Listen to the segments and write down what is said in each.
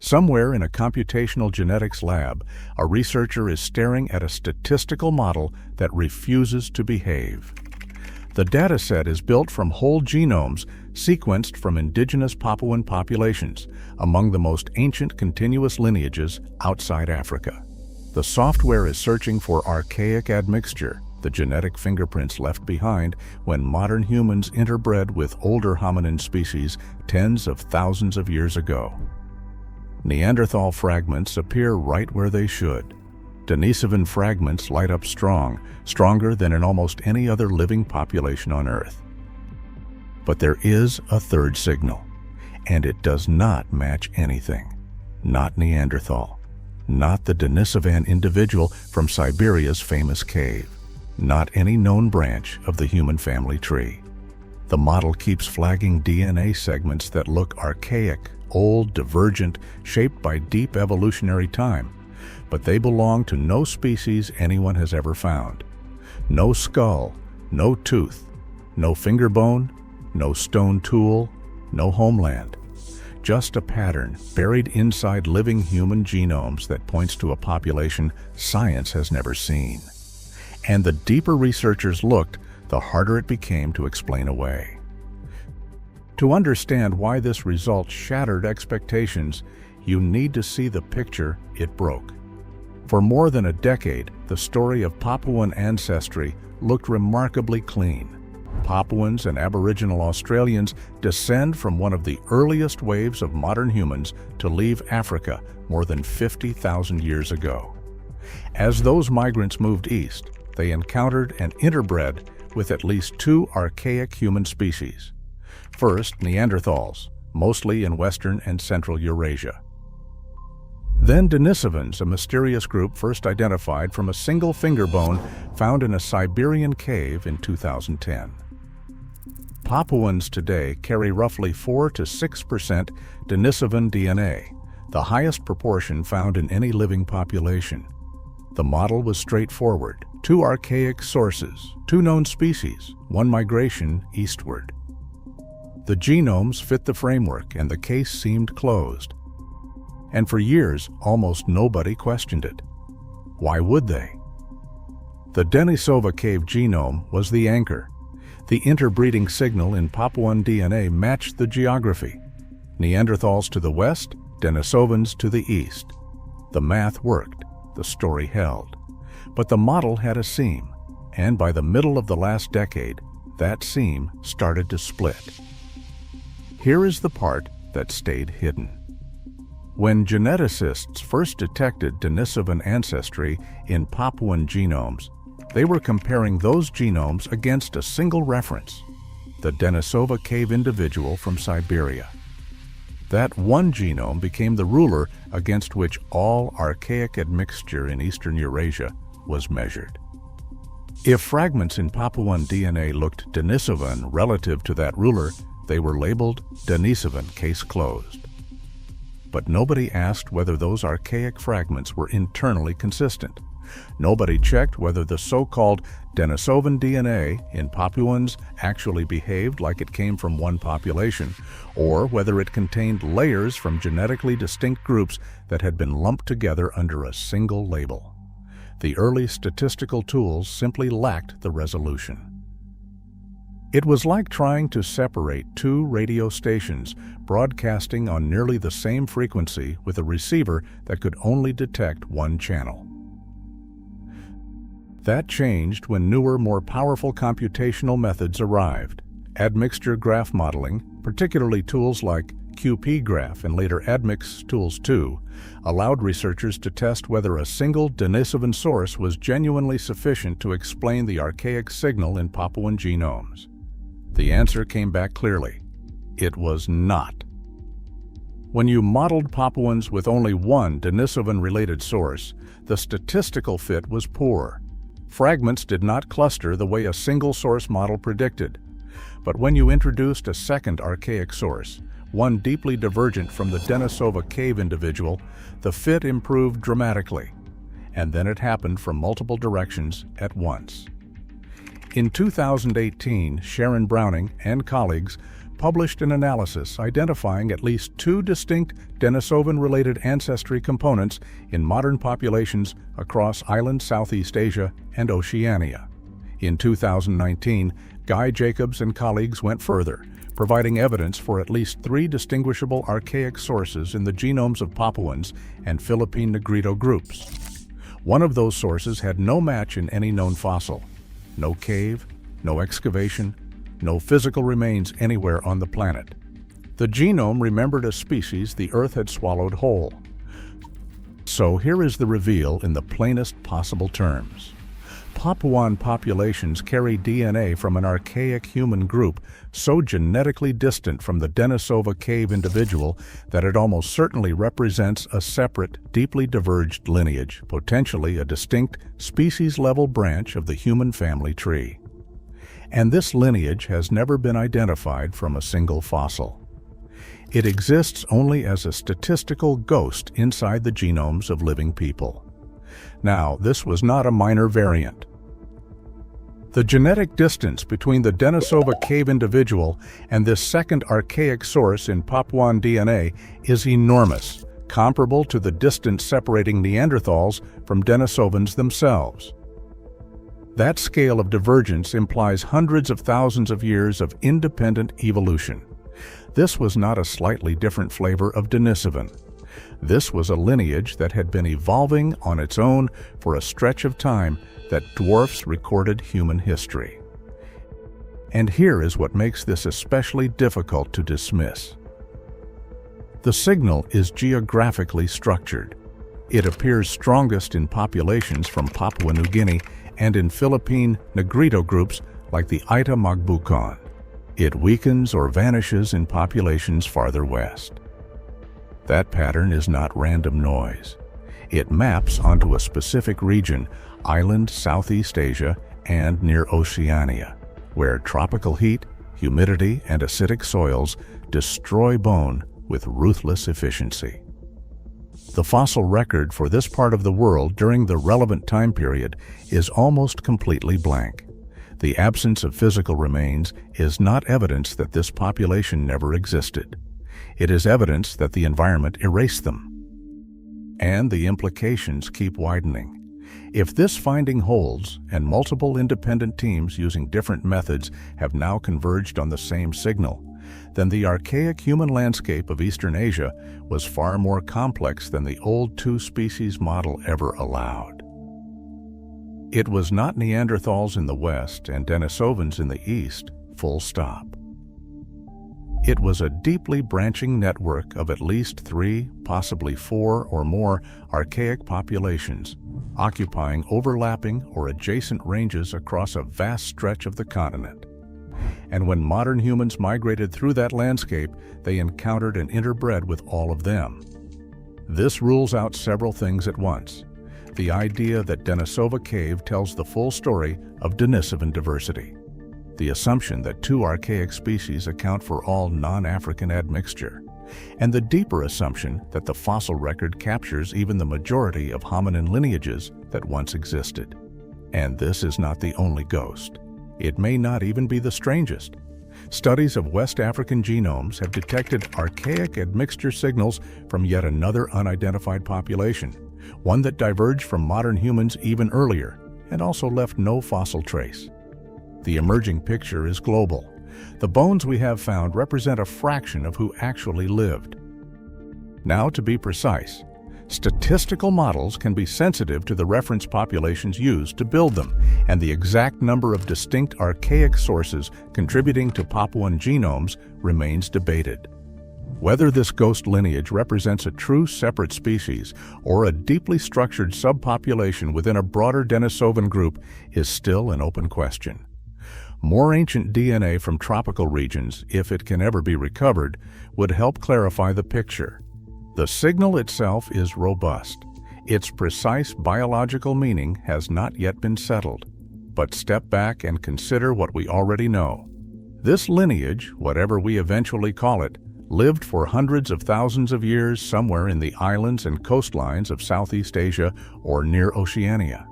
Somewhere in a computational genetics lab, a researcher is staring at a statistical model that refuses to behave. The dataset is built from whole genomes sequenced from indigenous Papuan populations, among the most ancient continuous lineages outside Africa. The software is searching for archaic admixture, the genetic fingerprints left behind when modern humans interbred with older hominin species tens of thousands of years ago. Neanderthal fragments appear right where they should. Denisovan fragments light up strong, stronger than in almost any other living population on Earth. But there is a third signal, and it does not match anything. Not Neanderthal. Not the Denisovan individual from Siberia's famous cave. Not any known branch of the human family tree. The model keeps flagging DNA segments that look archaic, old, divergent, shaped by deep evolutionary time, but they belong to no species anyone has ever found. No skull, no tooth, no finger bone, no stone tool, no homeland. Just a pattern buried inside living human genomes that points to a population science has never seen. And the deeper researchers looked, the harder it became to explain away. To understand why this result shattered expectations, you need to see the picture it broke. For more than a decade, the story of Papuan ancestry looked remarkably clean. Papuans and Aboriginal Australians descend from one of the earliest waves of modern humans to leave Africa more than 50,000 years ago. As those migrants moved east, they encountered and interbred with at least two archaic human species. First, Neanderthals, mostly in Western and Central Eurasia. Then Denisovans, a mysterious group first identified from a single finger bone found in a Siberian cave in 2010. Papuans today carry roughly 4 to 6% Denisovan DNA, the highest proportion found in any living population. The model was straightforward: two archaic sources, two known species, one migration eastward. The genomes fit the framework and the case seemed closed. And for years, almost nobody questioned it. Why would they? The Denisova cave genome was the anchor. The interbreeding signal in Papuan DNA matched the geography. Neanderthals to the west, Denisovans to the east. The math worked, the story held. But the model had a seam, and by the middle of the last decade, that seam started to split. Here is the part that stayed hidden. When geneticists first detected Denisovan ancestry in Papuan genomes, they were comparing those genomes against a single reference: the Denisova cave individual from Siberia. That one genome became the ruler against which all archaic admixture in Eastern Eurasia was measured. If fragments in Papuan DNA looked Denisovan relative to that ruler, they were labeled Denisovan, case closed. But nobody asked whether those archaic fragments were internally consistent. Nobody checked whether the so-called Denisovan DNA in Papuans actually behaved like it came from one population, or whether it contained layers from genetically distinct groups that had been lumped together under a single label. The early statistical tools simply lacked the resolution. It was like trying to separate two radio stations broadcasting on nearly the same frequency with a receiver that could only detect one channel. That changed when newer, more powerful computational methods arrived. Admixture graph modeling, particularly tools like QP-Graph and later Admix Tools 2, allowed researchers to test whether a single Denisovan source was genuinely sufficient to explain the archaic signal in Papuan genomes. The answer came back clearly. It was not. When you modeled Papuans with only one Denisovan-related source, the statistical fit was poor. Fragments did not cluster the way a single source model predicted. But when you introduced a second archaic source, one deeply divergent from the Denisova cave individual, the fit improved dramatically. And then it happened from multiple directions at once. In 2018, Sharon Browning and colleagues published an analysis identifying at least 2 distinct Denisovan-related ancestry components in modern populations across island Southeast Asia and Oceania. In 2019, Guy Jacobs and colleagues went further, providing evidence for at least 3 distinguishable archaic sources in the genomes of Papuans and Philippine Negrito groups. One of those sources had no match in any known fossil. No cave, no excavation, no physical remains anywhere on the planet. The genome remembered a species the Earth had swallowed whole. So here is the reveal in the plainest possible terms. Papuan populations carry DNA from an archaic human group so genetically distant from the Denisova cave individual that it almost certainly represents a separate, deeply diverged lineage, potentially a distinct, species-level branch of the human family tree. And this lineage has never been identified from a single fossil. It exists only as a statistical ghost inside the genomes of living people. Now, this was not a minor variant. The genetic distance between the Denisova cave individual and this second archaic source in Papuan DNA is enormous, comparable to the distance separating Neanderthals from Denisovans themselves. That scale of divergence implies hundreds of thousands of years of independent evolution. This was not a slightly different flavor of Denisovan. This was a lineage that had been evolving on its own for a stretch of time that dwarfs recorded human history. And here is what makes this especially difficult to dismiss. The signal is geographically structured. It appears strongest in populations from Papua New Guinea and in Philippine Negrito groups like the Ita Magbukan. It weakens or vanishes in populations farther west. That pattern is not random noise. It maps onto a specific region, island Southeast Asia and near Oceania, where tropical heat, humidity, and acidic soils destroy bone with ruthless efficiency. The fossil record for this part of the world during the relevant time period is almost completely blank. The absence of physical remains is not evidence that this population never existed. It is evidence that the environment erased them. And the implications keep widening. If this finding holds, and multiple independent teams using different methods have now converged on the same signal, then the archaic human landscape of Eastern Asia was far more complex than the old two-species model ever allowed. It was not Neanderthals in the West and Denisovans in the East, full stop. It was a deeply branching network of at least 3, possibly 4 or more archaic populations, occupying overlapping or adjacent ranges across a vast stretch of the continent. And when modern humans migrated through that landscape, they encountered and interbred with all of them. This rules out several things at once. The idea that Denisova Cave tells the full story of Denisovan diversity. The assumption that 2 archaic species account for all non-African admixture. And the deeper assumption that the fossil record captures even the majority of hominin lineages that once existed. And this is not the only ghost. It may not even be the strangest. Studies of West African genomes have detected archaic admixture signals from yet another unidentified population, one that diverged from modern humans even earlier and also left no fossil trace. The emerging picture is global. The bones we have found represent a fraction of who actually lived. Now, to be precise, statistical models can be sensitive to the reference populations used to build them, and the exact number of distinct archaic sources contributing to Papuan genomes remains debated. Whether this ghost lineage represents a true separate species or a deeply structured subpopulation within a broader Denisovan group is still an open question. More ancient DNA from tropical regions, if it can ever be recovered, would help clarify the picture. The signal itself is robust. Its precise biological meaning has not yet been settled. But step back and consider what we already know. This lineage, whatever we eventually call it, lived for hundreds of thousands of years somewhere in the islands and coastlines of Southeast Asia or near Oceania.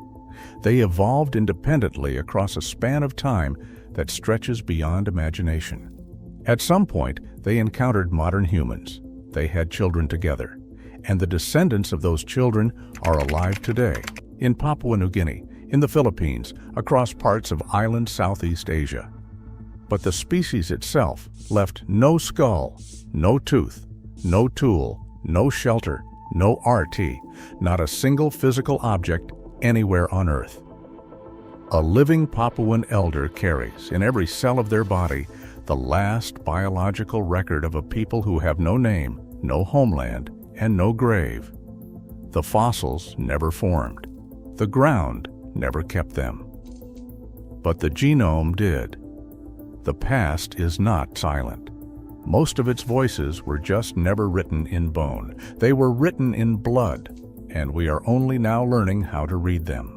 They evolved independently across a span of time that stretches beyond imagination. At some point, they encountered modern humans. They had children together, and the descendants of those children are alive today in Papua New Guinea, in the Philippines, across parts of island Southeast Asia. But the species itself left no skull, no tooth, no tool, no shelter, no RT, not a single physical object anywhere on Earth. A living Papuan elder carries, in every cell of their body, the last biological record of a people who have no name, no homeland, and no grave. The fossils never formed. The ground never kept them. But the genome did. The past is not silent. Most of its voices were just never written in bone. They were written in blood, and we are only now learning how to read them.